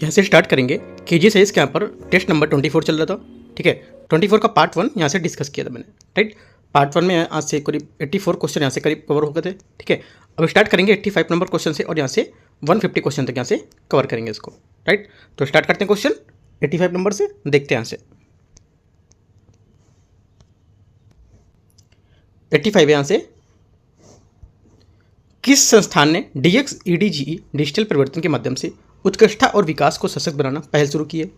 यहाँ से स्टार्ट करेंगे। केजी साइंस के यहाँ पर टेस्ट नंबर 24 चल रहा था, ठीक है। 24 का पार्ट 1 यहाँ से डिस्कस किया था मैंने, राइट। पार्ट 1 में आज से करीब 84 क्वेश्चन यहाँ से करीब कवर हो गए थे, ठीक है। अब स्टार्ट करेंगे 85 नंबर क्वेश्चन से और यहाँ से 150 क्वेश्चन तक यहाँ से कवर करेंगे इसको, राइट। तो स्टार्ट करते हैं क्वेश्चन 85 नंबर से, देखते हैं यहाँ से। 85 यहाँ से, किस संस्थान ने DXEDGE डिजिटल परिवर्तन के माध्यम से उत्कृष्टता और विकास को सशक्त बनाना पहल शुरू की है?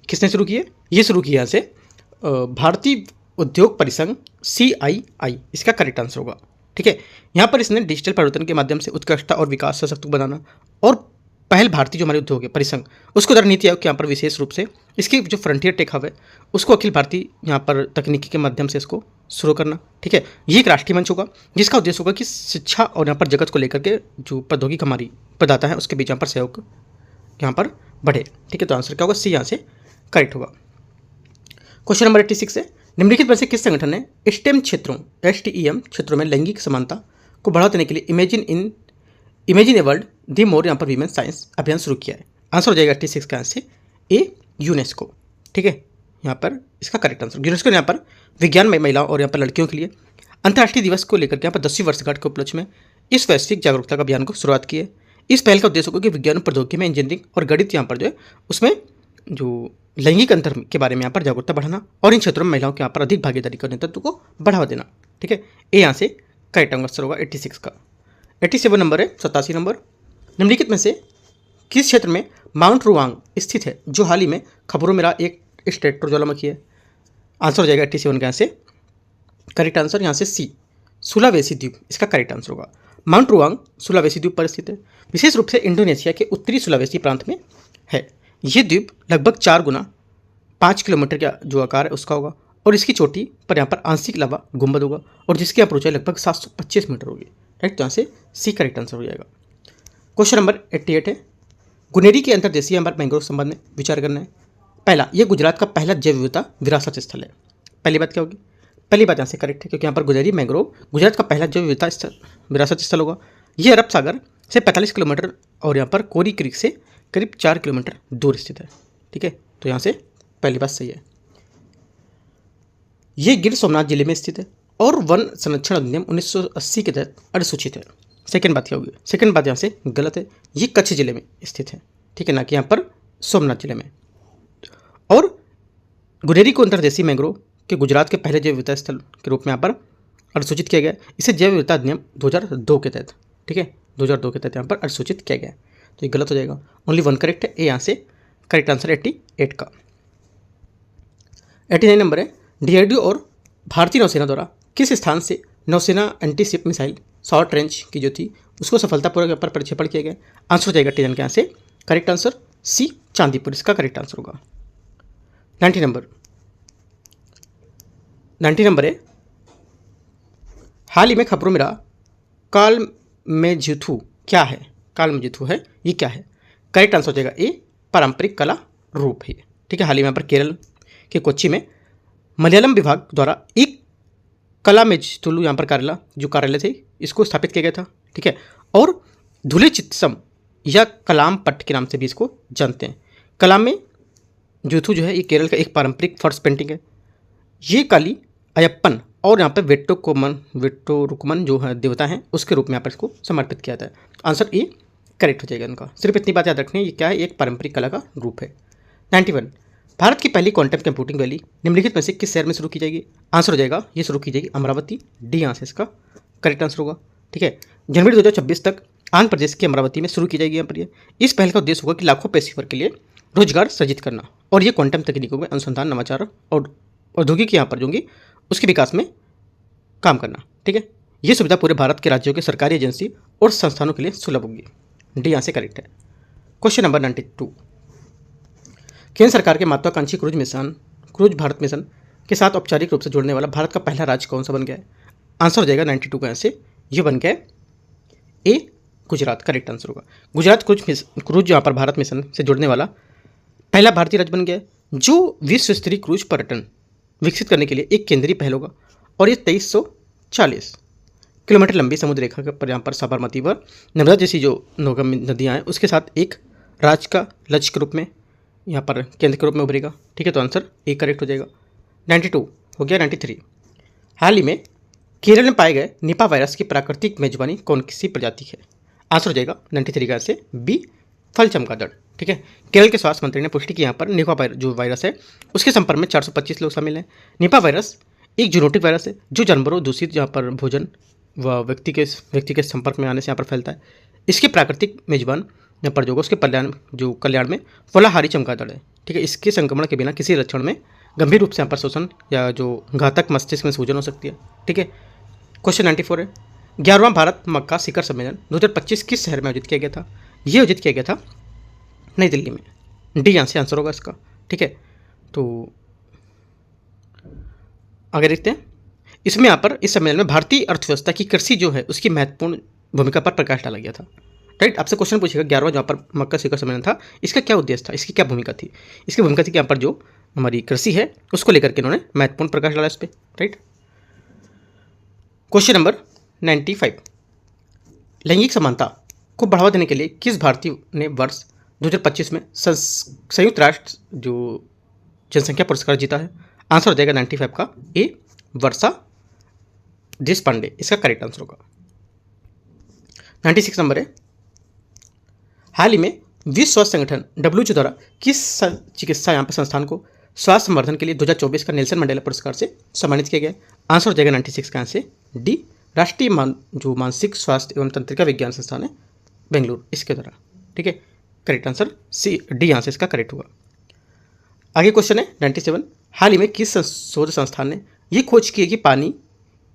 किसने शुरू की है? ये शुरू किया यहाँ से भारतीय उद्योग परिसंघ CII, इसका करेक्ट आंसर होगा, ठीक है। यहाँ पर इसने डिजिटल परिवर्तन के माध्यम से उत्कृष्टता और विकास सशक्त बनाना और पहल भारतीय जो हमारे उद्योग है परिसंघ, उसको उधर नीति आयोग के यहाँ पर विशेष रूप से इसकी जो फ्रंटियर टेक हब है उसको अखिल भारतीय यहाँ पर तकनीकी के माध्यम से इसको शुरू करना, ठीक है। ये एक राष्ट्रीय मंच होगा जिसका उद्देश्य होगा कि शिक्षा और यहाँ पर जगत को लेकर के जो प्रौद्योगिकी हमारी प्रदाता है उसके बीच यहाँ पर सहयोग यहाँ पर बढ़े, ठीक है। तो आंसर क्या होगा? सी यहाँ से करेक्ट होगा। क्वेश्चन नंबर 86 है, निम्नलिखित में से किस संगठन ने स्टेम क्षेत्रों STEM क्षेत्रों में लैंगिक समानता को बढ़ावा देने के लिए इमेजिन ए वर्ल्ड दी मोर यहाँ पर वीमेन साइंस अभियान शुरू किया है? आंसर हो जाएगा 86 का आंसर ए, यूनेस्को, ठीक है। यहाँ पर इसका करेक्ट आंसर यूनेस्को ने यहाँ पर विज्ञान में महिलाओं और यहाँ पर लड़कियों के लिए अंतर्राष्ट्रीय दिवस को लेकर के यहाँ पर 10वीं वर्षगांठ के उपलक्ष्य में इस वैश्विक जागरूकता का अभियान को शुरुआत की है। इस पहल का उद्देश्य होगा कि विज्ञान प्रौद्योगिकी में इंजीनियरिंग और गणित यहाँ पर जो है उसमें जो लैंगिक अंतर के बारे में यहाँ पर जागरूकता बढ़ाना और इन क्षेत्रों में महिलाओं के यहाँ पर अधिक भागीदारी का नेतृत्व को बढ़ावा देना, ठीक है। ए यहाँ से करेक्ट आंसर होगा 86 का। 87 नंबर है, 87 नंबर, निम्नलिखित में से किस क्षेत्र में माउंट रुआंग स्थित है जो हाल ही में खबरों में रहा एक स्ट्रेटो ज्वालामुखी है? आंसर हो जाएगा 87 का यहाँ से करेक्ट आंसर यहाँ से सी, सुलावेसी द्वीप, इसका करेक्ट आंसर होगा। माउंट रुआंग सुलावेसी द्वीप पर स्थित है, विशेष रूप से इंडोनेशिया के उत्तरी सुलावेसी प्रांत में है। ये द्वीप लगभग 4 गुना 5 किलोमीटर का जो आकार है उसका होगा और इसकी चोटी पर यहाँ पर आंशिक लावा गुंबद होगा और जिसकी यहाँ पर ऊंचाई लगभग 725 मीटर होगी, राइट। तो यहाँ से सी करेक्ट आंसर हो जाएगा। क्वेश्चन नंबर 88 है, गुनेरी के अंतर्देशीय हमारे मैंग्रोव संबंध में विचार करना है। पहला, ये गुजरात का पहला जैव विविधता विरासत स्थल है। पहली बात क्या होगी? पहली बात यहाँ से करेक्ट है क्योंकि यहाँ पर गुनेरी मैंग्रोव गुजरात का पहला जैव विविधता विरासत स्थल होगा। ये अरब सागर से 45 किलोमीटर और यहाँ पर कोरी क्रीक से करीब 4 किलोमीटर दूर स्थित है, ठीक है। तो यहाँ से पहली बात सही है। ये गिर सोमनाथ जिले में स्थित है और वन संरक्षण अधिनियम 1980 के तहत अधिसूचित है। सेकंड बात क्या होगी? सेकंड बात यहाँ से गलत है, ये कच्छ जिले में स्थित है, ठीक है, ना कि यहाँ पर सोमनाथ जिले में। और गुनेरी को अंतर्देशीय मैंग्रोव के गुजरात के पहले जैव विविधता स्थल के रूप में यहाँ पर अधिसूचित किया गया। इसे जैव विविधता अधिनियम 2002 के तहत, ठीक है, 2002 के तहत यहाँ पर अधिसूचित किया गया। तो ये गलत हो जाएगा, ओनली 1 करेक्ट है। ए यहाँ से करेक्ट आंसर 88 का। 89 नंबर है, DRDO और भारतीय नौसेना द्वारा किस स्थान से नौसेना एंटीशिप मिसाइल शॉर्ट रेंज की जो थी उसको सफलतापूर्वक पर प्रक्षेपण किया गया? आंसर हो जाएगा 89 के यहाँ से करेक्ट आंसर सी, चांदीपुर, इसका करेक्ट आंसर होगा। 90 नंबर है, हाल ही में खबरों में रहा कालमेजिथु क्या है? कालमेजिथु है, ये क्या है? करेक्ट आंसर हो जाएगा ए, पारंपरिक कला रूप है, ठीक है। हाल ही में यहाँ पर केरल के कोच्चि में मलयालम विभाग द्वारा एक कलामेजिथुलु यहाँ पर कार्यालय थे इसको स्थापित किया गया था, ठीक है। और धुले चित्सम या कलाम पट्ट के नाम से भी इसको जानते हैं। कलामेजिथु जो है ये केरल का एक पारंपरिक फर्श पेंटिंग है। ये काली अयप्पन और यहाँ पर वेट्टोरुकमन जो है देवता हैं उसके रूप में यहाँ पर इसको समर्पित किया जाता है। आंसर ए करेक्ट हो जाएगा इनका। सिर्फ इतनी बात याद रखनी है, ये क्या है? एक पारंपरिक कला का रूप है। 91, भारत की पहली क्वांटम कंप्यूटिंग वैली निम्नलिखित में से किस शहर में शुरू की जाएगी? आंसर हो जाएगा ये शुरू की जाएगी अमरावती, डी यहाँ से इसका करेक्ट आंसर होगा, ठीक है। जनवरी 2026 तक आंध्र प्रदेश की अमरावती में शुरू की जाएगी यहाँ पर। इस पहल का उद्देश्य होगा कि लाखों पेशेवर के लिए रोजगार सृजित करना और ये क्वांटम तकनीकों में अनुसंधान, नवाचार और औद्योगिक यहाँ पर जो होंगी उसके विकास में काम करना, ठीक है। ये सुविधा पूरे भारत के राज्यों के सरकारी एजेंसी और संस्थानों के लिए सुलभ होगी, डी यहाँ से करेक्ट है। क्वेश्चन नंबर 92, केंद्र सरकार के महत्वाकांक्षी क्रूज भारत मिशन के साथ औपचारिक रूप से जुड़ने वाला भारत का पहला राज्य कौन सा बन गया है? आंसर हो जाएगा 92 का यहाँ से ये बन गया ए, गुजरात, करेक्ट आंसर होगा। गुजरात क्रूज यहाँ पर भारत मिशन से जुड़ने वाला पहला भारतीय राज्य बन गया जो विश्व स्तरीय क्रूज पर्यटन विकसित करने के लिए एक केंद्रीय पहल होगा और ये 2340 किलोमीटर लंबी समुद्र रेखा पर यहाँ पर साबरमती व नर्मदा जैसी जो नदियाँ हैं उसके साथ एक राज्य का लक्ष्य के रूप में, यहाँ पर केंद्र के रूप में उभरेगा। ठीक है, तो आंसर ए करेक्ट हो जाएगा। 92 हो गया। 93 हाल ही में केरल में पाए गए निपा वायरस की प्राकृतिक मेजबानी कौन सी प्रजाति है? आंसर हो जाएगा 93 का से बी फल चमगादड़। ठीक है, केरल के स्वास्थ्य मंत्री ने पुष्टि की यहाँ पर निपा जो वायरस है उसके संपर्क में 425 लोग शामिल हैं। निपा वायरस एक जूनोटिक वायरस है जो जानवरों दूषित यहाँ पर भोजन व व्यक्ति के संपर्क में आने से यहाँ पर फैलता है। इसके प्राकृतिक मेजबान यहाँ पर जो उसके कल्याण में फलाहारी चमगादड़ है। ठीक है, इसके संक्रमण के बिना किसी लक्षण में गंभीर रूप से यहाँ पर शोषण या जो घातक मस्तिष्क में सूजन हो सकती है। ठीक है, क्वेश्चन 94 है 11वां भारत मक्का शिखर सम्मेलन 2025 किस शहर में आयोजित किया गया था? ये आयोजित किया गया था नई दिल्ली में। डी यहाँ से आंसर होगा इसका। ठीक है, तो आगे देखते हैं। इसमें यहाँ पर इस सम्मेलन में भारतीय अर्थव्यवस्था की कृषि जो है उसकी महत्वपूर्ण भूमिका पर प्रकाश डाला गया था। राइट, आपसे क्वेश्चन पूछेगा 11वां जहाँ पर मक्का शिखर सम्मेलन था, इसका क्या उद्देश्य था, इसकी क्या भूमिका थी? इसकी भूमिका थी कि यहाँ पर जो हमारी कृषि है उसको लेकर के इन्होंने महत्वपूर्ण प्रकाश डाला इस पर। राइट, क्वेश्चन नंबर 95 लैंगिक समानता को बढ़ावा देने के लिए किस भारतीय ने वर्ष 2025 में संयुक्त राष्ट्र जो जनसंख्या पुरस्कार जीता है? आंसर हो जाएगा 95 का ए वर्षा देशपांडे, इसका करेक्ट आंसर होगा। 96 नंबर है हाल ही में विश्व स्वास्थ्य संगठन WHO द्वारा किस चिकित्सा यहाँ पर संस्थान को स्वास्थ्य संवर्धन के लिए 2024 का नेल्सन मंडेला पुरस्कार से सम्मानित किया गया? आंसर हो जाएगा 96 का आंसर डी राष्ट्रीय जो मानसिक स्वास्थ्य एवं तंत्रिका विज्ञान संस्थान है बेंगलुरु, इसके द्वारा। ठीक है, correct answer C D answer इसका करेक्ट होगा। आगे क्वेश्चन है 97 हाल ही में किस शोध संस्थान ने ये खोज की है कि पानी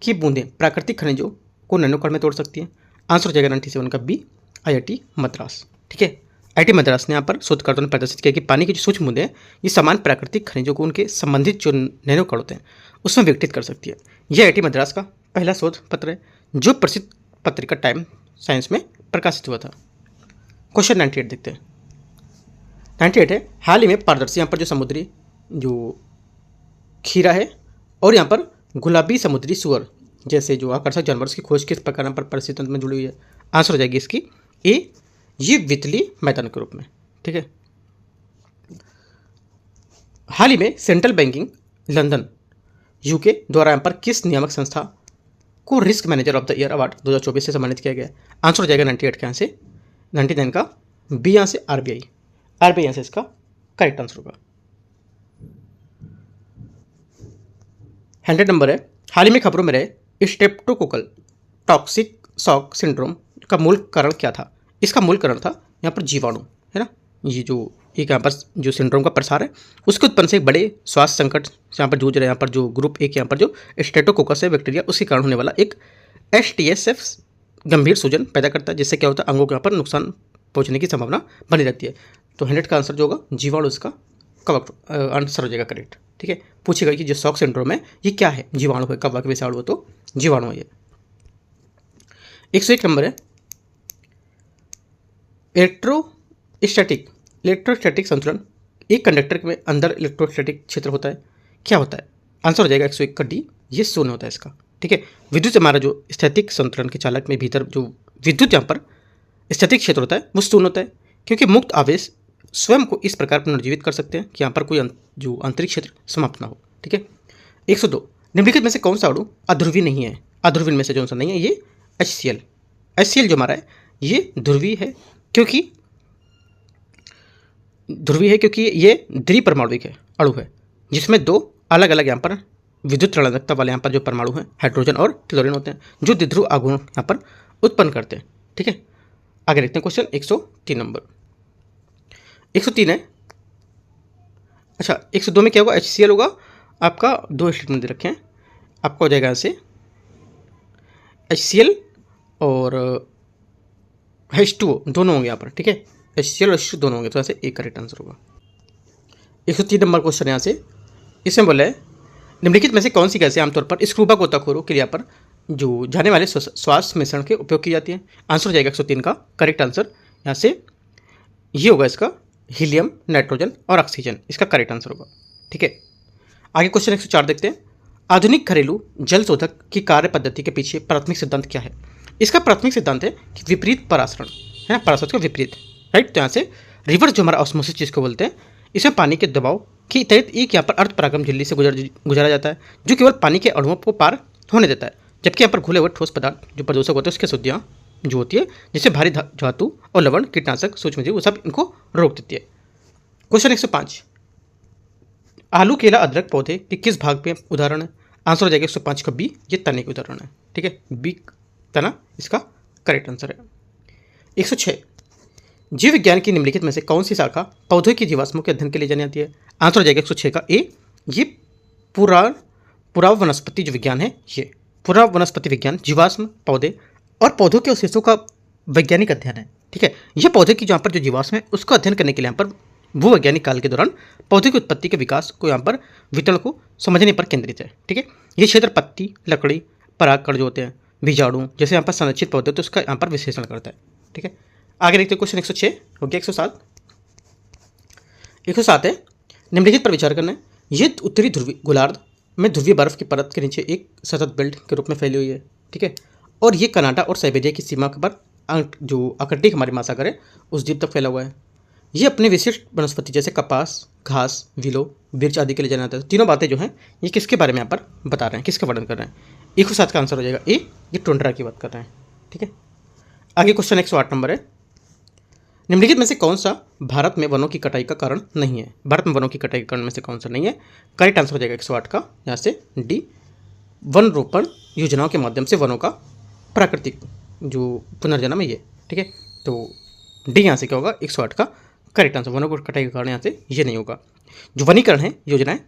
की बूंदें प्राकृतिक खनिजों को नैनोकण में तोड़ सकती हैं? आंसर हो जाएगा 97 का बी IIT मद्रास। ठीक है, IIT मद्रास ने यहाँ पर शोधकर्ताओं ने प्रदर्शित किया कि पानी की जो सूक्ष्म बूंदें हैं ये समान प्राकृतिक खनिजों को उनके संबंधित जो नैनोकण होते हैं उसमें विघटित कर सकती है। यह IIT मद्रास का पहला शोध पत्र है जो प्रसिद्ध पत्रिका टाइम साइंस में प्रकाशित हुआ था। क्वेश्चन 98 देखते हैं। 98 है हाल ही में पारदर्शी यहाँ पर जो समुद्री जो खीरा है और यहाँ पर गुलाबी समुद्री सुअर जैसे जो आकर्षक जानवर की खोज किस प्रकार पर परिस्थिति तंत्र में जुड़ी हुई है? आंसर हो जाएगी इसकी ए ये वितली मैदान के रूप में। ठीक है, हाल ही में सेंट्रल बैंकिंग लंदन UK द्वारा यहाँ पर किस नियामक संस्था को risk manager of the year award 2024 से सम्मानित किया गया? आंसर हो जाएगा 98 का यहाँ से 99 का बी यहाँ से RBI यहाँ से इसका करेक्ट आंसर होगा। 100 नंबर है हाल ही में खबरों में रहे स्ट्रेप्टोकोकल टॉक्सिक शॉक सिंड्रोम का मूल कारण क्या था? इसका मूल कारण था यहाँ पर जीवाणु है ना, ये जो एक यहाँ पर जो सिंड्रोम का प्रसार है उसके उत्पन्न से एक बड़े स्वास्थ्य संकट यहाँ पर जूझ रहे हैं। यहाँ पर जो ग्रुप एक यहाँ पर जो स्ट्रेप्टोकोकस है बैक्टीरिया उसके कारण होने वाला एक STSF गंभीर सूजन पैदा करता है जिससे क्या होता है अंगों के यहाँ पर नुकसान पहुँचने की संभावना बनी रहती है। तो 100 का आंसर जो होगा जीवाणु इसका कवक आंसर हो जाएगा करेक्ट। ठीक है, पूछेगा कि जो शॉक सिंड्रोम है ये क्या है? जीवाणु है, कवक विषाणु है तो जीवाणु है ये। 101 नंबर है इलेक्ट्रोस्टैटिक संतुलन एक कंडक्टर में अंदर इलेक्ट्रोस्टैटिक क्षेत्र होता है, क्या होता है? आंसर हो जाएगा 101 का डी ये शून्य होता है इसका। ठीक है, विद्युत हमारा जो स्थैतिक संतुलन के चालक में भीतर जो विद्युत यहाँ पर स्थैतिक क्षेत्र होता है वो शून्य होता है क्योंकि मुक्त आवेश स्वयं को इस प्रकार पुनर्जीवित कर सकते हैं कि यहाँ पर कोई जो आंतरिक क्षेत्र समाप्त ना हो। ठीक है, 102 निम्नलिखित में से कौन सा अणु अध्रुवी नहीं है? अध्रुवीन में से कौन सा नहीं है? ये HCl जो हमारा है ये ध्रुवीय है क्योंकि ये द्विपरमाणुविक है अणु है जिसमें दो अलग अलग यहाँ पर विद्युत ऋणात्मकता वाले यहाँ पर जो परमाणु हैं हाइड्रोजन और क्लोरीन होते हैं जो द्विध्रुव आघूर्ण यहाँ पर उत्पन्न करते हैं। ठीक है, आगे देखते हैं क्वेश्चन 103 नंबर। 103 है अच्छा 102 में क्या होगा? HCl होगा आपका, दो स्टेटमेंट दे रखे हैं आपका हो जाएगा यहाँ से HCl और H2O दोनों होंगे यहाँ पर। ठीक है, HCl और H2O दोनों होंगे तो यहाँ से एक करेक्ट आंसर होगा। 103 नंबर क्वेश्चन यहाँ से इसमें बोला है निम्नलिखित में से कौन सी गैसें आमतौर पर स्क्रूबा गोताखोरों क्रिया पर जो जाने वाले श्वास मिश्रण के उपयोग की जाती है? आंसर हो जाएगा 103 का करेक्ट आंसर यहाँ से ये होगा इसका हीलियम, नाइट्रोजन और ऑक्सीजन, इसका करेक्ट आंसर होगा। ठीक है, आगे क्वेश्चन 104 देखते हैं। आधुनिक घरेलू जल शोधक की कार्य पद्धति के पीछे प्राथमिक सिद्धांत क्या है? इसका प्राथमिक सिद्धांत है कि विपरीत परासरण है ना, परासरण का विपरीत। राइट, तो यहाँ से रिवर्स जो हमारा ऑस्मोसिस जिसको बोलते हैं, इसमें पानी के दबाव के तहत एक यहाँ पर अर्धपरागम झिल्ली से गुजारा जाता है जो केवल पानी के अणुओं को पार होने देता है, जबकि यहाँ पर घुले हुए ठोस पदार्थ जो प्रदूषक होते हैं उसकी शुद्धियाँ जो होती है, जिससे भारी धातु और लवण, कीटनाशक, सूक्ष्मजीव, वो सब इनको रोक देती है। क्वेश्चन 105, आलू, केला, अदरक पौधे के किस भाग में उदाहरण है? आंसर हो जाएगा 105 का बी, ये तने के उदाहरण है। ठीक है, बी तना इसका करेक्ट आंसर है। 106, जीव विज्ञान की निम्नलिखित में से कौन सी शाखा पौधों की जीवाश्मों के अध्ययन के लिए जानी जाती है? आंसर हो जाएगा 106 का ए, ये पुराव वनस्पति जो विज्ञान है, ये पुराव वनस्पति विज्ञान जीवाश्म, पौधे और पौधों के अवशेषों का वैज्ञानिक अध्ययन है। ठीक है, यह पौधे की जहाँ पर जो जीवाश्म है उसका अध्ययन करने के लिए यहाँ पर भूवैज्ञानिक काल के दौरान पौधे की उत्पत्ति के विकास को यहाँ पर वितरण को समझने पर केंद्रित है। ठीक है, ये क्षेत्र पत्ती, लकड़ी, परागकण जो होते हैं, बीजाणु जैसे यहाँ पर संरक्षित पौधे तो उसका यहाँ पर विश्लेषण करता है। ठीक है, आगे देखते हैं क्वेश्चन 106 हो गया। 107 है, निम्नलिखित पर विचार करना है। ये उत्तरी ध्रुवीय गोलार्ध में ध्रुवीय बर्फ की परत के नीचे एक सतत बेल्ट के रूप में फैली हुई है। ठीक है, और ये कनाडा और साइबेरिया की सीमा पर जो आर्कटिक हमारे महासागर है उस द्वीप तक फैला हुआ है। ये अपने विशिष्ट वनस्पति जैसे कपास, घास, विलो, वृक्ष आदि के लिए जाना जाता है। तीनों बातें जो हैं ये किसके बारे में यहाँ पर बता रहे हैं, किसका वर्णन कर रहे हैं? 107 का आंसर हो जाएगा ए, ये टुंड्रा की बात कर रहे हैं। ठीक है, आगे क्वेश्चन 108 नंबर है, निम्नलिखित में से कौन सा भारत में वनों की कटाई का कारण नहीं है? भारत में वनों की कटाई के कारण में से कौन सा नहीं है? करेक्ट आंसर हो जाएगा 108 का यहाँ से डी, वन रोपण योजनाओं के माध्यम से वनों का प्राकृतिक जो पुनर्जन्म है ये। ठीक है, तो डी यहाँ से क्या होगा? 108 का करेक्ट आंसर, वनों को कटाई के कारण यहाँ से ये नहीं होगा। जो वनीकरण है योजनाएं,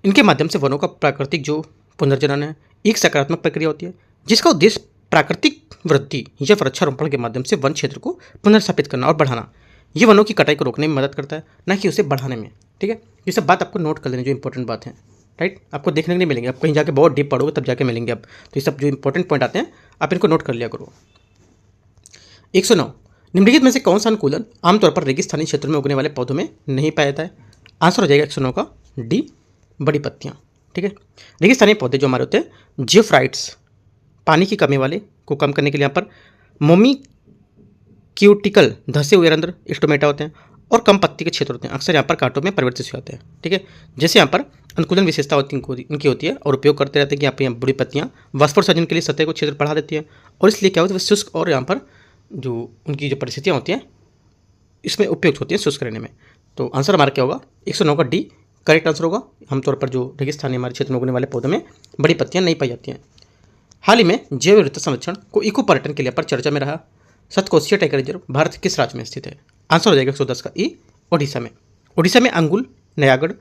इनके माध्यम से वनों का प्राकृतिक जो पुनर्जनन है एक सकारात्मक प्रक्रिया होती है जिसका उद्देश्य प्राकृतिक वृद्धि या वृक्षारोपण के माध्यम से वन क्षेत्र को पुनर्स्थापित करना और बढ़ाना। ये वनों की कटाई को रोकने में मदद करता है, न कि उसे बढ़ाने में। ठीक है, ये सब बात आपको नोट कर लेनी जो इंपॉर्टेंट बात है। राइट, आपको देखने को नहीं मिलेंगे, आप कहीं जाके बहुत डीप पढ़ोगे तब जाके मिलेंगे। अब तो ये सब जो इंपॉर्टेंट पॉइंट आते हैं आप इनको नोट कर लिया करो। 109, निम्नलिखित में से कौन सा अनुकूलन आमतौर पर रेगिस्तानी क्षेत्रों में उगने वाले पौधों में नहीं पाया जाता है? आंसर हो जाएगा 109 का डी, बड़ी पत्तियाँ। ठीक है, रेगिस्तानी पौधे जो हमारे होते हैं जियोफ्राइट्स, पानी की कमी वाले को कम करने के लिए यहाँ पर मोमी क्यूटिकल धसे हुए रंध्र स्टोमेटा होते हैं और कम पत्ती के क्षेत्र होते हैं, अक्सर यहाँ पर कांटों में परिवर्तित हो जाते हैं। ठीक है, जैसे यहाँ पर अनुकूलन विशेषता होती है इनकी होती है और उपयोग करते रहते हैं कि यहाँ पर बड़ी पत्तियाँ वाष्पोत्सर्जन के लिए सतह को क्षेत्र बढ़ा देती है और इसलिए क्या होता है शुष्क और यहाँ पर जो उनकी जो परिस्थितियाँ होती हैं इसमें उपयुक्त होती हैं शुष्क रहने में। तो आंसर हमारा क्या होगा? 109 का डी करेक्ट आंसर होगा। आमतौर पर जो रेगिस्तानी हमारे क्षेत्र में उगने वाले पौधों में बड़ी पत्तियाँ नहीं पाई जाती हैं। हाल ही में जैव विविधता संरक्षण को इको पर्यटन के लिए पर चर्चा में रहा सतकोशिया टाइगर रिजर्व भारत किस राज्य में स्थित है? आंसर हो जाएगा 110 का ई, ओडिशा में। ओडिशा में अंगुल, नयागढ़,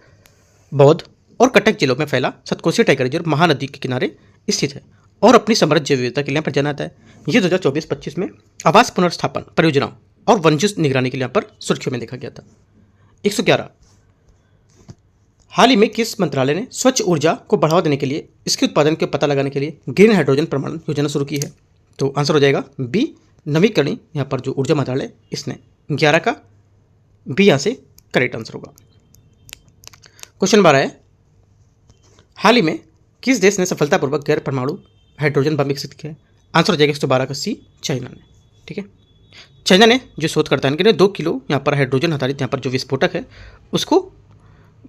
बौद्ध और कटक जिलों में फैला सतकोशिया टाइगर रिजर्व महानदी के किनारे स्थित है और अपनी समृद्ध जैव विविधता के लिए पर जाना जाता है। ये 2024-25 में आवास पुनर्स्थापन परियोजनाओं और वन्यजीव निगरानी के लिए पर सुर्खियों में देखा गया था। 111, हाल ही में किस मंत्रालय ने स्वच्छ ऊर्जा को बढ़ावा देने के लिए इसके उत्पादन के पता लगाने के लिए ग्रीन हाइड्रोजन प्रमाणन योजना शुरू की है? तो आंसर हो जाएगा बी, नवीकरणीय यहाँ पर जो ऊर्जा मंत्रालय इसने 11 का बी यहाँ से करेक्ट आंसर होगा। क्वेश्चन 12 है, हाल ही में किस देश ने सफलतापूर्वक गैर परमाणु हाइड्रोजन बम विकसित किया है? आंसर हो जाएगा 112 का सी, चाइना ने। ठीक है, चाइना ने जो शोधकर्ता इनके ने 2 किलो यहाँ पर हाइड्रोजन आधारित यहाँ पर जो विस्फोटक है उसको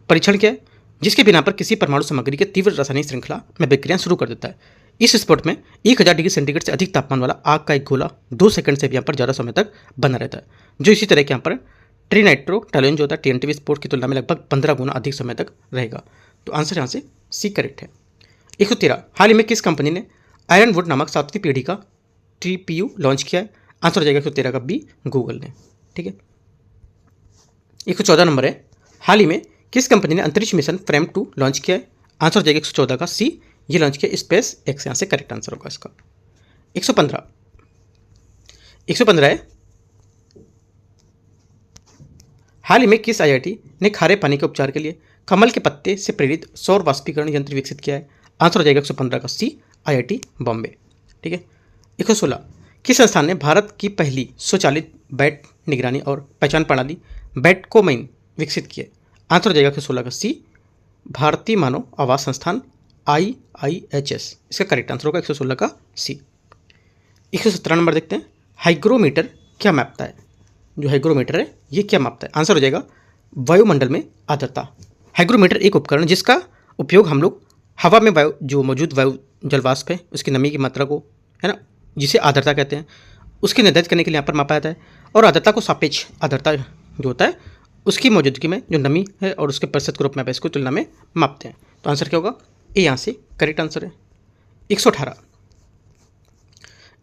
परीक्षण किया है जिसके बिना पर किसी परमाणु सामग्री के तीव्र रासायनिक श्रृंखला में विक्रिया शुरू कर देता है। इस विस्फोट में 1000 डिग्री सेंटीग्रेड से अधिक तापमान वाला आग का एक गोला 2 सेकंड से भी यहाँ पर ज़्यादा समय तक बना रहता है, जो इसी तरह के यहाँ पर ट्रिनाइट्रोटोलुएन जो होता है TNT विस्फोट की तुलना में लगभग 15 गुना अधिक समय तक रहेगा। तो आंसर यहाँ से सी करेक्ट है। 113, हाल ही में किस कंपनी ने आयरन वुड नामक 7वीं पीढ़ी का TPU लॉन्च किया है? आंसर हो जाएगा 113 का बी, गूगल ने। ठीक है, 114 नंबर है, हाल ही में किस कंपनी ने अंतरिक्ष मिशन फ्रेम 2 लॉन्च किया है? आंसर हो जाएगा 114 का सी, ये लॉन्च किया स्पेस एक्स, यहाँ से करेक्ट आंसर होगा इसका। 115 है, हाल ही में किस IIT ने खारे पानी के उपचार के लिए कमल के पत्ते से प्रेरित सौर वाष्पीकरण यंत्र विकसित किया है? आंसर हो जाएगा 115 का सी, IIT बॉम्बे। ठीक है, 116, किस संस्थान ने भारत की पहली स्वचालित बैट निगरानी और पहचान प्रणाली बैटकोमाइन विकसित की है? आंसर हो जाएगा 116 का सी, भारतीय मानव आवास संस्थान IIHS, इसका करेक्ट आंसर होगा 116 का सी। 117 नंबर देखते हैं, हाइग्रोमीटर क्या मापता है? जो हाइग्रोमीटर है ये क्या मापता है? आंसर हो जाएगा वायुमंडल में आर्द्रता। हाइग्रोमीटर एक उपकरण जिसका उपयोग हम लोग हवा में वायु जो मौजूद वायु जल वाष्प है उसकी नमी की मात्रा को, है ना, जिसे आर्द्रता कहते हैं, उसकी निर्धारित करने के लिए यहाँ पर मापा जाता है। और आर्द्रता को सापेक्ष आर्द्रता जो होता है उसकी मौजूदगी में जो नमी है और उसके प्रतिशत के रूप में इसको तुलना में मापते हैं। तो आंसर क्या होगा? ए यहाँ से करेक्ट आंसर है।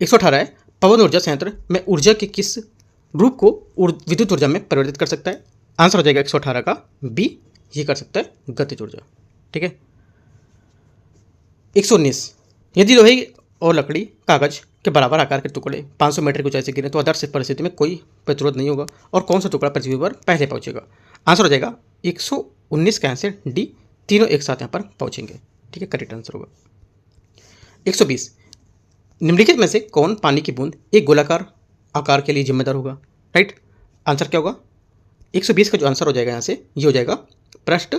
118 है पवन ऊर्जा संयंत्र में ऊर्जा के किस रूप को विद्युत ऊर्जा में परिवर्तित कर सकता है? आंसर हो जाएगा 118 का बी, ये कर सकता है गतिज ऊर्जा। ठीक है। 119 यदि लोहे और लकड़ी कागज के बराबर आकार के टुकड़े 500 मीटर की ऊंचाई से गिरे तो आदर्श परिस्थिति में कोई प्रतिरोध नहीं होगा और कौन सा टुकड़ा पृथ्वी पर पहले पहुंचेगा? आंसर हो जाएगा 119 का आंसर डी, तीनों एक साथ यहाँ पर पहुंचेंगे। ठीक है, करेक्ट आंसर होगा। 120 निम्नलिखित में से कौन पानी की बूंद एक गोलाकार आकार के लिए जिम्मेदार होगा? राइट, आंसर क्या होगा? 120 का जो आंसर हो जाएगा यहाँ से ये हो जाएगा पृष्ठ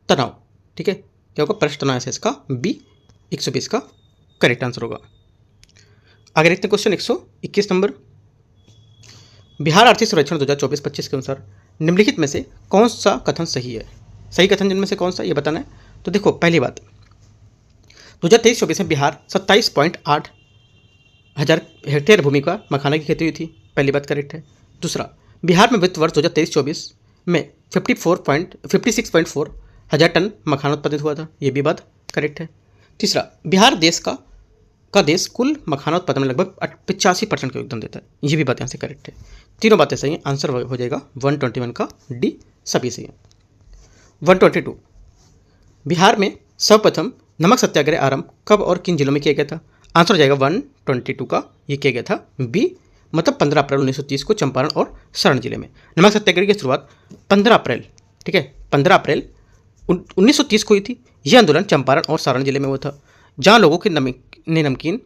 तनाव। ठीक है, क्या होगा? पृष्ठ तनाव से इसका बी 120 का करेक्ट आंसर होगा। आगे देखते हैं क्वेश्चन 121 नंबर। बिहार आर्थिक सर्वेक्षण 2024-25 के अनुसार निम्नलिखित में से कौन सा कथन सही है? सही कथन जिनमें से कौन सा ये बताना है। तो देखो, पहली बात 2023-24 में बिहार 27.8 हज़ार हेक्टेयर भूमि का मखाना की खेती हुई थी, पहली बात करेक्ट है। दूसरा, बिहार में वित्त वर्ष 2023-24 में 56.4 हज़ार टन मखाना उत्पादित हुआ था, ये भी बात करेक्ट है। तीसरा, बिहार देश कुल मखाना उत्पादन में लगभग 85% का योगदान देता है, ये भी बात यहाँ से करेक्ट है। तीनों बातें सही हैं, आंसर हो जाएगा 121 का डी, सभी सही है। 122 बिहार में सर्वप्रथम नमक सत्याग्रह आरंभ कब और किन जिलों में किया गया था? आंसर हो जाएगा 122 का, ये किया गया था बी, मतलब 15 अप्रैल 1930 को चंपारण और सारण जिले में। नमक सत्याग्रह की शुरुआत 15 अप्रैल, ठीक है, 15 अप्रैल 1930 को हुई थी। यह आंदोलन चंपारण और सारण जिले में हुआ था, जहाँ लोगों के नमकीन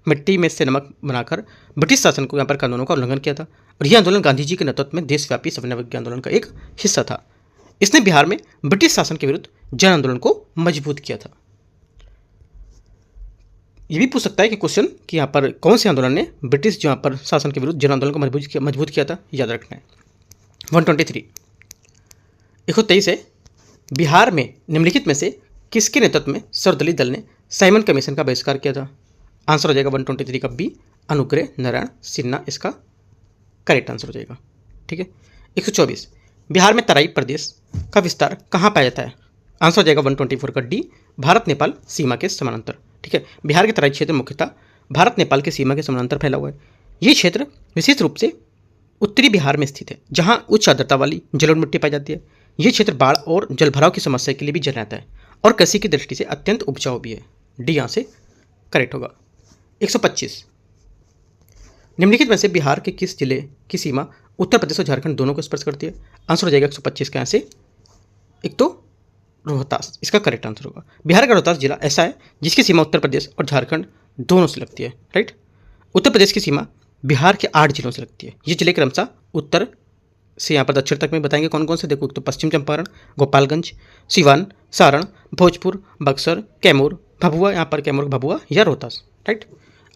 मिट्टी में से नमक बनाकर ब्रिटिश शासन को यहाँ पर कानूनों का उल्लंघन किया था। और यह आंदोलन गांधी जी के नेतृत्व में देशव्यापी सविनय आंदोलन का एक हिस्सा था। इसने बिहार में ब्रिटिश शासन के विरुद्ध जन आंदोलन को मजबूत किया था। ये भी पूछ सकता है कि क्वेश्चन कि यहाँ पर कौन से आंदोलन ने ब्रिटिश यहाँ पर शासन के विरुद्ध जन आंदोलन को मजबूत किया था, याद रखना है। 123 123 है बिहार में निम्नलिखित में से किसके नेतृत्व में सर्वदलीय दल ने साइमन कमीशन का बहिष्कार किया था? आंसर हो जाएगा 123 का बी, अनुग्रह नारायण सिन्हा इसका करेक्ट आंसर हो जाएगा। ठीक है। 124 बिहार में तराई प्रदेश का विस्तार कहाँ पाया जाता है? आंसर हो जाएगा 124 का डी, भारत नेपाल सीमा के समानांतर। ठीक है, बिहार के तराई क्षेत्र मुख्यतः भारत नेपाल के सीमा के समानांतर फैला हुआ है। ये क्षेत्र विशेष रूप से उत्तरी बिहार में स्थित है, जहाँ उच्च आर्द्रता वाली जलोढ़ मिट्टी पाई जाती है। ये क्षेत्र बाढ़ और जलभराव की समस्या के लिए भी जल रहता है और कृषि की दृष्टि से अत्यंत उपजाऊ भी है। डी यहाँ से करेक्ट होगा। 125 निम्नलिखित में से बिहार के किस जिले की सीमा उत्तर प्रदेश और झारखंड दोनों को स्पर्श करती है? आंसर हो जाएगा 125 का यहाँ से एक तो रोहतास, इसका करेक्ट आंसर होगा। बिहार का रोहतास जिला ऐसा है जिसकी सीमा उत्तर प्रदेश और झारखंड दोनों से लगती है। राइट, उत्तर प्रदेश की सीमा बिहार के 8 जिलों से लगती है। ये जिले क्रमशः उत्तर से यहाँ पर दक्षिण तक में बताएंगे कौन कौन से। देखो, तो पश्चिम चंपारण, गोपालगंज, सिवान, सारण, भोजपुर, बक्सर, कैमूर, भभुआ, यहाँ पर कैमूर, भभुआ या रोहतास। राइट,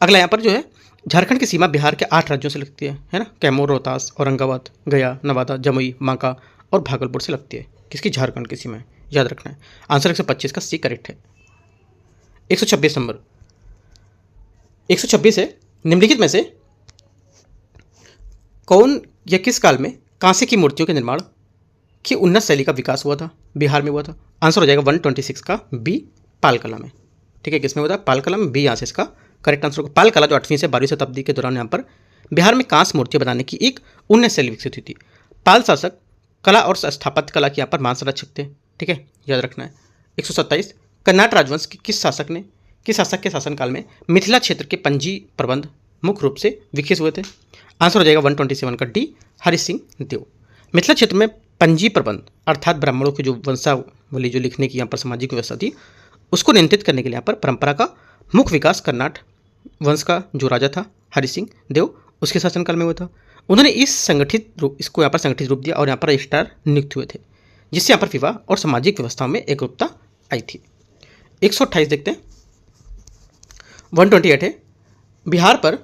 अगला यहाँ पर जो है झारखंड की सीमा बिहार के 8 राज्यों से लगती है ना, कैमूर, रोहतास, औरंगाबाद, गया, नवादा, जमुई, बांका और भागलपुर से लगती है। किसकी? झारखंड की सीमा है, याद रखना है। आंसर 125 का सी करेक्ट है। 126 नंबर 126 है निम्नलिखित में से कौन या किस काल में कांसे की मूर्तियों के निर्माण की उन्नत शैली का विकास हुआ था? बिहार में हुआ था। आंसर हो जाएगा 126 का बी, पाल कला में। ठीक है, किसमें हुआ था? पाल कला में, बी यहाँ से इसका करेक्ट आंसर होगा। पाल कला जो 8वीं से 12वीं शताब्दी के दौरान यहाँ पर बिहार में कांस्य मूर्तियाँ बनाने की एक उन्नत शैली विकसित हुई थी। पाल शासक कला और स्थापत्य कला के यहाँ पर मान संरक्षक थे। ठीक है, याद रखना है। 127 कर्नाट राजवंश के किस शासक के शासनकाल में मिथिला क्षेत्र के पंजी प्रबंध मुख्य रूप से विकसित हुए थे? आंसर हो जाएगा 127 का डी, हरि सिंह देव। मिथिला क्षेत्र में पंजी प्रबंध अर्थात ब्राह्मणों की जो वंशावली जो लिखने की यहाँ पर सामाजिक व्यवस्था थी उसको नियंत्रित करने के लिए यहाँ पर परंपरा का मुख्य विकास कर्नाट वंश का जो राजा था हरि सिंह देव उसके शासनकाल में हुआ था। उन्होंने इसको यहाँ पर संगठित रूप दिया और यहाँ पर रजिस्ट्रार नियुक्त हुए थे, जिससे यहाँ पर विवाह और सामाजिक व्यवस्थाओं में एकरूपता आई थी। 128 देखते हैं। 128 है बिहार पर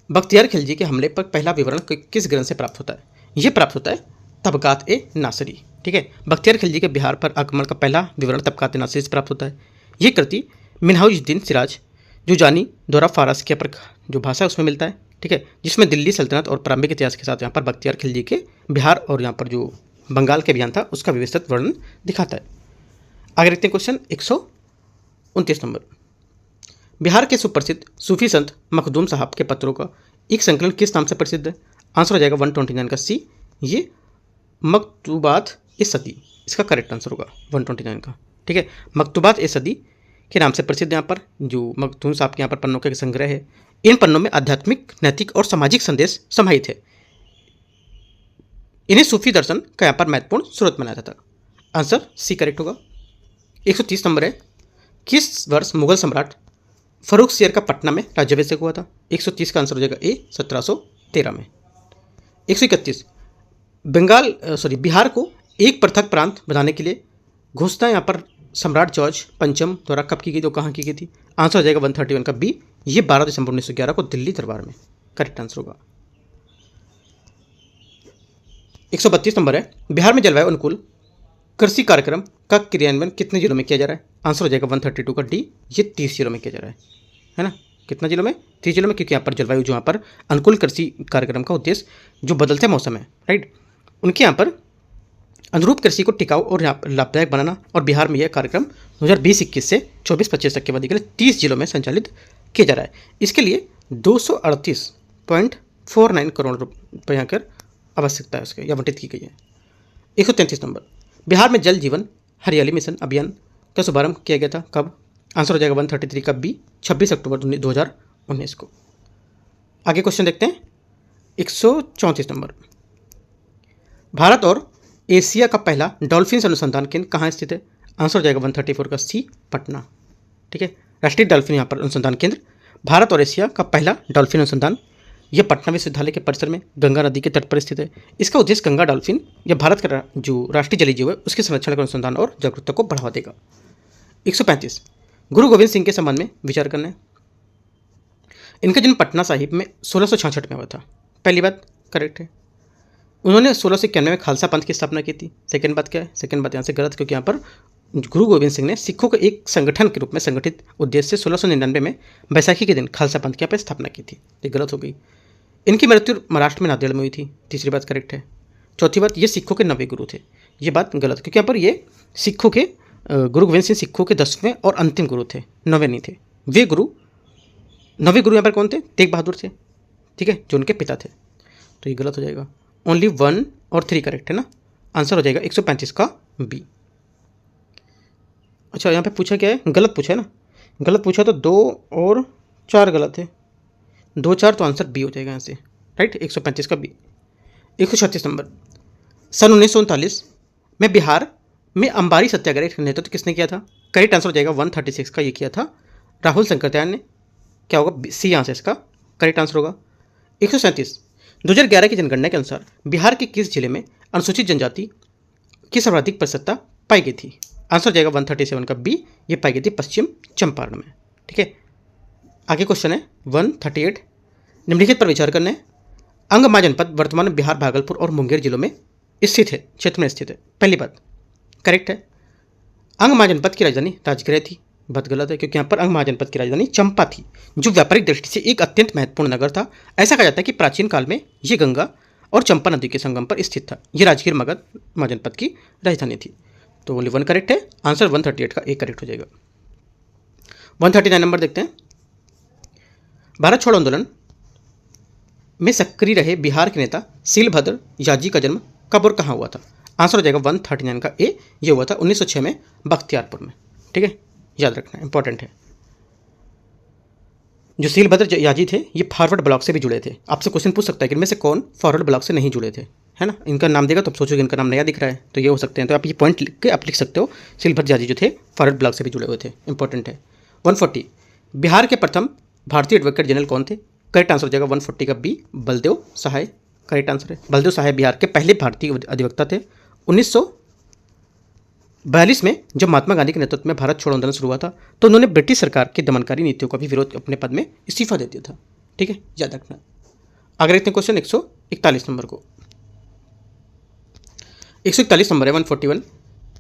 बख्तियार खिलजी के हमले पर पहला विवरण किस ग्रंथ से प्राप्त होता है? ये प्राप्त होता है तबकात ए नासरी। ठीक है, बख्तियार खिलजी के बिहार पर आक्रमण का पहला विवरण तबकात ए नासरी से प्राप्त होता है। ये कृति मिनहाजुद्दीन सिराज जुजानी द्वारा फारसी पर जो भाषा है उसमें मिलता है। ठीक है, जिसमें दिल्ली सल्तनत और प्रारंभिक इतिहास के साथ यहाँ पर बख्तियार खिलजी के बिहार और यहाँ पर जो बंगाल के अभियान था उसका व्यवस्थित वर्णन दिखाता है। आगे देखते हैं क्वेश्चन 129 नंबर। बिहार के सुप्रसिद्ध सूफी संत मखदूम साहब के पत्रों का एक संकलन किस नाम से प्रसिद्ध है? आंसर हो जाएगा 129 का सी, ये मकतूबात ए सदी, इसका करेक्ट आंसर होगा 129 का। ठीक है, मकतूबात ए सदी के नाम से प्रसिद्ध यहाँ पर जो मखदूम साहब के यहाँ पर पन्नों के संग्रह है। इन पन्नों में आध्यात्मिक, नैतिक और सामाजिक संदेश समाहित है। इन्हें सूफी दर्शन का यहाँ पर महत्वपूर्ण स्रोत माना जाता है। आंसर सी करेक्ट होगा। 130 नंबर है, किस वर्ष मुगल सम्राट फरूख शेर का पटना में राज्याभिषेक हुआ था? 130 का आंसर हो जाएगा ए 1713 में। 131 बिहार को एक पृथक प्रांत बनाने के लिए घोषणा यहाँ पर सम्राट जॉर्ज पंचम द्वारा कब की गई थी, कहाँ की गई थी? आंसर हो जाएगा 131 का बी, ये 12 दिसंबर 1911 को दिल्ली दरबार में करेक्ट आंसर होगा। 132 नंबर है, बिहार में जलवायु अनुकूल कृषि कार्यक्रम का क्रियान्वयन कितने जिलों में किया जा रहा है? आंसर हो जाएगा 132 का डी, ये 30 जिलों में किया जा रहा है ना? कितना जिलों में? 30 जिलों में, क्योंकि यहाँ पर जलवायु जो यहाँ पर अनुकूल कृषि कार्यक्रम का उद्देश्य जो बदलते मौसम है, राइट, उनके यहाँ पर अनुरूप कृषि को टिकाऊ और लाभदायक बनाना, और बिहार में यह कार्यक्रम 2020-21 से 24-25 तक के अवधि के लिए 30 जिलों में संचालित किया जा रहा है। इसके लिए 238.49 करोड़ रुपये यहाँ कर आवश्यकता है उसके या आवंटित की गई है। 133 नंबर, बिहार में जल जीवन हरियाली मिशन अभियान का शुभारंभ किया गया था कब? आंसर हो जाएगा 133 का बी, 26 अक्टूबर 2019 को। आगे क्वेश्चन देखते हैं 134 नंबर, भारत और एशिया का पहला डॉल्फिन अनुसंधान केंद्र कहाँ स्थित है? आंसर हो जाएगा 134 का सी, पटना। ठीक है, राष्ट्रीय डॉल्फिन यहाँ पर अनुसंधान केंद्र भारत और एशिया का पहला डॉल्फिन अनुसंधान यह पटना विश्वविद्यालय के परिसर में गंगा नदी के तट पर स्थित है। इसका उद्देश्य गंगा डॉल्फिन या भारत का जो राष्ट्रीय जलीय जीव है उसके संरक्षण का अनुसंधान और जागरूकता को बढ़ावा देगा। 135 गुरु गोविंद सिंह के संबंध में विचार करना है। इनका जन्म पटना साहिब में 1666 में हुआ था, पहली बात करेक्ट है। उन्होंने 1691 में खालसा पंथ की स्थापना की थी। सेकेंड बात क्या है? सेकेंड बात यहाँ से गलत, क्योंकि यहाँ पर गुरु गोविंद सिंह ने सिखों के एक संगठन के रूप में संगठित उद्देश्य से 1699 में बैसाखी के दिन खालसा पंथ की यहाँ पर स्थापना की थी, ये गलत हो गई। इनकी मृत्यु महाराष्ट्र में नांदेड़ में हुई थी, तीसरी बात करेक्ट है। चौथी बात, ये सिखों के 9वें गुरु थे, ये बात गलत, क्योंकि यहाँ पर ये सिखों के गुरु गोविंद सिंह सिखों के 10वें और अंतिम गुरु थे, 9वें नहीं थे। वे गुरु 9वें गुरु यहाँ पर कौन थे? तेग बहादुर थे, ठीक है, जो उनके पिता थे, तो ये गलत हो जाएगा। ओनली 1 और 3 करेक्ट है ना, आंसर हो जाएगा 135 का बी। अच्छा, यहाँ पे पूछा क्या है? गलत पूछा है ना, गलत पूछा तो 2 और 4 गलत है, 2 4 तो आंसर बी हो जाएगा यहाँ से, राइट, 135 का बी। 136 नंबर, सन 1939 में बिहार में अंबारी सत्याग्रह का नेतृत्व किसने किया था? करेक्ट आंसर हो जाएगा 136 का, ये किया था राहुल शंकरदयाल ने। क्या होगा? सी यहाँ से इसका करेक्ट आंसर होगा। 137 2011 की जनगणना के अनुसार बिहार के किस जिले में अनुसूचित जनजाति की सर्वाधिक प्रतिशतता पाई गई थी? आंसर हो जाएगा 137 का बी, ये पाई गई थी पश्चिम चंपारण में। ठीक है, आगे क्वेश्चन है 138, निम्नलिखित पर विचार करना है। अंगमा जनपद वर्तमान में बिहार, भागलपुर और मुंगेर जिलों में स्थित है, क्षेत्र में स्थित है, पहली बात करेक्ट है। अंगमा जनपद की राजधानी राजगृह थी, बात गलत है, क्योंकि यहाँ पर अंगमा जनपद की राजधानी चंपा थी, जो व्यापारिक दृष्टि से एक अत्यंत महत्वपूर्ण नगर था। ऐसा कहा जाता है कि प्राचीन काल में ये गंगा और चंपा नदी के संगम पर स्थित था। ये राजगीर मगध जनपद की राजधानी थी, तो ओनली 1 करेक्ट है, आंसर 138 का एक करेक्ट हो जाएगा। 139 नंबर देखते हैं, भारत छोड़ो आंदोलन में सक्रिय रहे बिहार के नेता शीलभद्र याजी का जन्म कब और कहाँ हुआ था? आंसर हो जाएगा 139 का ए, ये हुआ था 1906 में बख्तियारपुर में। ठीक है, याद रखना इंपॉर्टेंट है। जो शीलभद्र याजी थे ये फॉरवर्ड ब्लॉक से भी जुड़े थे। आपसे क्वेश्चन पूछ सकता है कि इनमें से कौन फॉरवर्ड ब्लॉक से नहीं जुड़े थे, है ना? इनका नाम देगा तो आप सोचोगे इनका नाम नया दिख रहा है, तो ये हो सकते हैं, तो आप ये पॉइंट लिख के आप लिख सकते हो। शीलभद्र याजी जो थे फॉरवर्ड ब्लॉक से भी जुड़े हुए थे, इंपॉर्टेंट है। 140 बिहार के प्रथम भारतीय एडवोकेट जनरल कौन थे? करेक्ट आंसर हो जाएगा 140 का बी, बलदेव सहाय, करेक्ट आंसर है। बलदेव सहाय बिहार के पहले भारतीय अधिवक्ता थे। 1942 में जब महात्मा गांधी के नेतृत्व में भारत छोड़ो आंदोलन शुरू हुआ था तो उन्होंने ब्रिटिश सरकार की दमनकारी नीतियों का भी विरोध अपने पद में इस्तीफा दे दिया था। ठीक है, याद रखना। आगे देखते हैं क्वेश्चन 141 नंबर को। 141 नंबर है 141।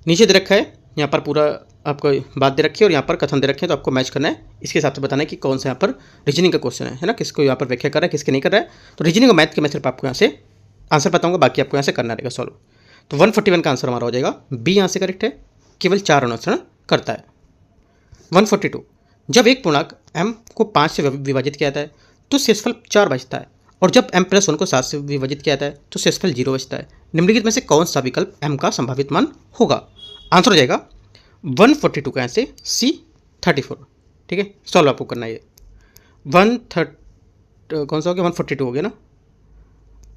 नीचे दे रखा है, यहाँ पर पूरा आपको बात दे रखी है और यहाँ पर कथन दे रखे हैं, तो आपको मैच करना है, इसके हिसाब से बताना है कि कौन सा यहाँ पर रीजनिंग का क्वेश्चन है ना, किसको यहाँ पर व्याख्या कर रहा है, किसके नहीं कर रहा है। तो रीजनिंग और मैथ के मैं सिर्फ आपको यहाँ से आंसर बताऊंगा, बाकी आपको यहाँ से करना रहेगा सॉल्व। तो 141 का आंसर हमारा हो जाएगा बी, यहाँ से करेक्ट है, केवल 4 अनुसरण करता है। 142, जब एक पूर्णांक m को 5 से विभाजित किया जाता है तो शेषफल 4 बचता है, और जब m+1 को 7 से विभाजित किया जाता है तो शेषफल 0 बचता है। निम्नलिखित में से कौन सा विकल्प m का संभावित मान होगा? आंसर हो जाएगा 142 का आंसर C34। ठीक है, सॉल्व आपको करना है ये। कौन सा हो गया? 142 हो गया ना,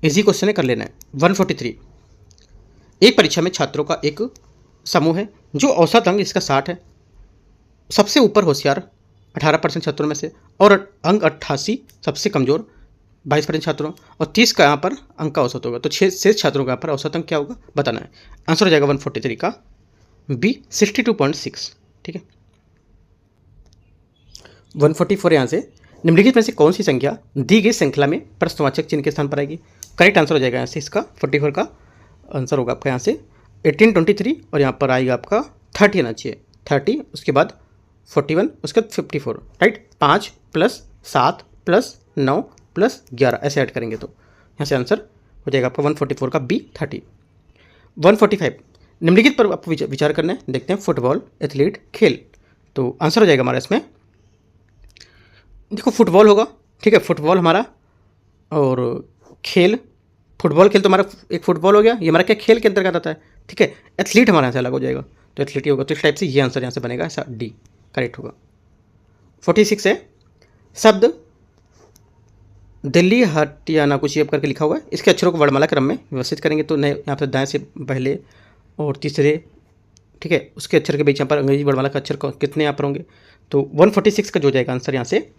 इजी क्वेश्चन है, कर लेना है। 143, एक परीक्षा में छात्रों का एक समूह है जो औसत अंक इसका 60 है, सबसे ऊपर होशियार 18% छात्रों में से, और अंक 88 सबसे कमजोर 22% छात्रों, और 30 का यहाँ पर अंक का औसत होगा। तो 6 शेष छात्रों का यहाँ पर औसत अंक क्या होगा बताना है। आंसर हो जाएगा 143 का बी 62.6। ठीक है, 144 यहाँ से निम्नलिखित में से कौन सी संख्या दी गई श्रृंखला में प्रश्नवाचक चिन्ह के स्थान पर आएगी? करेक्ट आंसर हो जाएगा यहाँ से इसका 44 का आंसर होगा आपका यहाँ से 1823, और यहाँ पर आएगा आपका 30 आना चाहिए, 30, उसके बाद 41, उसके बाद 54, राइट। 5 + 7 + 9 + 11 ऐसे ऐड करेंगे तो यहाँ से आंसर हो जाएगा आपका 144 का बी 30। 145, निम्नलिखित पर आपको विचार करना है, देखते हैं। फुटबॉल, एथलीट, खेल, तो आंसर हो जाएगा हमारा इसमें, देखो फुटबॉल होगा, ठीक है, फुटबॉल हमारा, और खेल, फुटबॉल खेल तो हमारा एक फुटबॉल हो गया, ये हमारा क्या खेल के अंतर्गत आता है। ठीक है, एथलीट हमारा यहाँ से अलग हो जाएगा, तो एथलीट ही होगा, तो इस टाइप से ये आंसर यहाँ से बनेगा, ऐसा डी करेक्ट होगा। 46 है, शब्द दिल्ली हटियाना कुछ ये करके लिखा हुआ है, इसके अक्षरों को वर्णमाला क्रम में व्यवस्थित करेंगे तो नए यहाँ पर दाएं से पहले और तीसरे, ठीक है, उसके अक्षर के बीच यहाँ पर अंग्रेजी वर्णमाला का अक्षर कितने यहाँ पर होंगे। तो 146 का जो जाएगा आंसर यहाँ से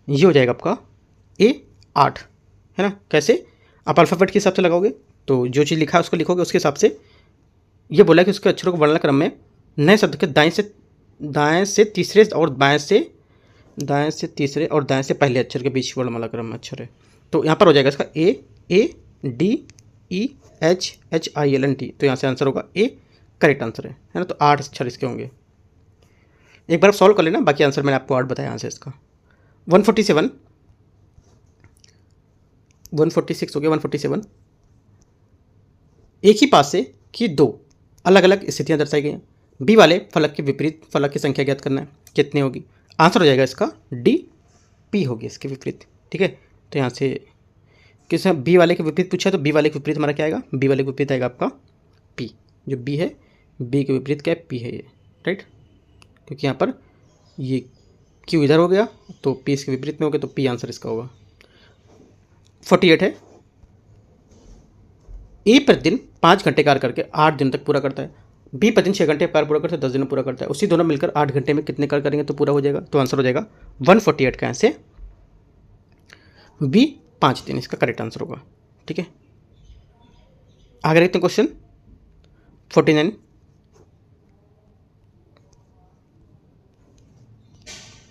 ये हो जाएगा आपका A 8, है ना। कैसे? आप अल्फ़ाबेट के हिसाब से लगाओगे, तो जो चीज़ लिखा है उसको लिखोगे, उसके हिसाब से ये बोला कि उसके अक्षरों को वर्णमाला क्रम में नए शब्द के दाएं से तीसरे और दाएं से तीसरे और दाएं से पहले अक्षर के बीच वर्णमाला क्रम में अक्षर है। तो यहाँ पर हो जाएगा इसका AADEHHILNT, तो यहाँ से आंसर होगा ए, करेक्ट आंसर है ना। तो 8 अक्षर इसके होंगे, एक बार सॉल्व कर लेना, बाकी आंसर मैंने आपको 8 बताया यहाँ से इसका। 147, 146 हो गया। 147, एक ही पासे की 2 अलग अलग स्थितियाँ दर्शाई गई हैं, बी वाले फलक के विपरीत फलक की संख्या ज्ञात करना है, कितनी होगी? आंसर हो जाएगा इसका डी, पी होगी इसके विपरीत। ठीक है, तो यहाँ से किस बी वाले के विपरीत पूछा, तो बी वाले के विपरीत हमारा क्या आएगा? बी वाले के विपरीत आएगा आपका पी, जो बी है, बी के विपरीत क्या है? पी है ये, राइट, क्योंकि यहाँ पर ये क्यू इधर हो गया तो पी इसके विपरीत में हो गया, तो पी आंसर इसका होगा। 48 है, ए प्रतिदिन 5 घंटे कार्य करके 8 दिन तक पूरा करता है, बी प्रतिदिन 6 घंटे कार्य पूरा करता है, 10 दिन में पूरा करता है, उसी दोनों मिलकर 8 घंटे में कितने कार्य करेंगे तो पूरा हो जाएगा? तो आंसर हो जाएगा 148 का आंसर बी 5 दिन इसका करेक्ट आंसर होगा। ठीक है, आगे देखते हैं क्वेश्चन 49,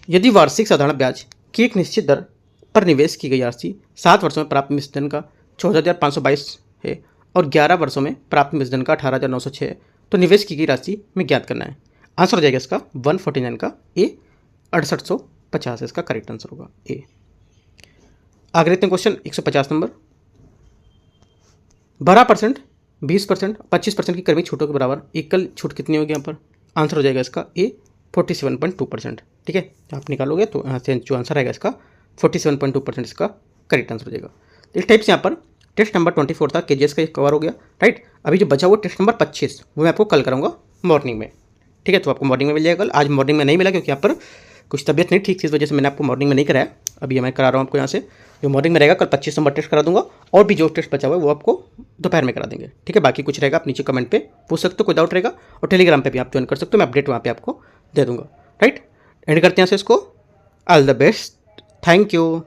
यदि वार्षिक साधारण ब्याज की एक निश्चित दर पर निवेश की गई राशि 7 वर्षों में प्राप्त मिश्रण का 14,522 है और 11 वर्षों में प्राप्त मिश्रण का 18,906 है, तो निवेश की गई राशि में ज्ञात करना है। आंसर हो जाएगा इसका 149 का ए 6850 इसका करेक्ट आंसर होगा ए। आगे देखते हैं क्वेश्चन 150 नंबर, 12%, 20%, 25% की कर्मी छूटों के बराबर एकल छूट कितनी होगी यहाँ पर? आंसर हो जाएगा इसका ए 47.2%। ठीक है, आप निकालोगे तो यहाँ से जो आंसर आएगा इसका 47.2% इसका करेक्ट आंसर हो जाएगा। इस टाइप से यहाँ पर टेस्ट नंबर 24 था, KGS का कवर हो गया, राइट। अभी जो बचा हुआ टेस्ट नंबर 25 वो मैं आपको कल कराऊंगा मॉर्निंग में। ठीक है, तो आपको मॉर्निंग में मिल जाएगा कल। आज मॉर्निंग में नहीं मिला क्योंकि यहाँ पर कुछ तबियत नहीं ठीक थी, इस वजह से मैंने आपको मॉर्निंग में नहीं कराया। अभी मैं करा रहा हूँ आपको यहाँ से, जो मॉर्निंग में रहेगा कल 25 नंबर टेस्ट करा दूंगा, और भी जो टेस्ट बचा हुआ है वो आपको दोपहर में करा देंगे। ठीक है, बाकी कुछ रहेगा आप नीचे कमेंट पे पूछ सकते हो, कोई डाउट रहेगा, और टेलीग्राम पे भी आप ज्वाइन कर सकते हो, मैं अपडेट वहाँ पे आपको दे दूँगा। राइट, एंड करते हैं से इसको। All the best, thank you.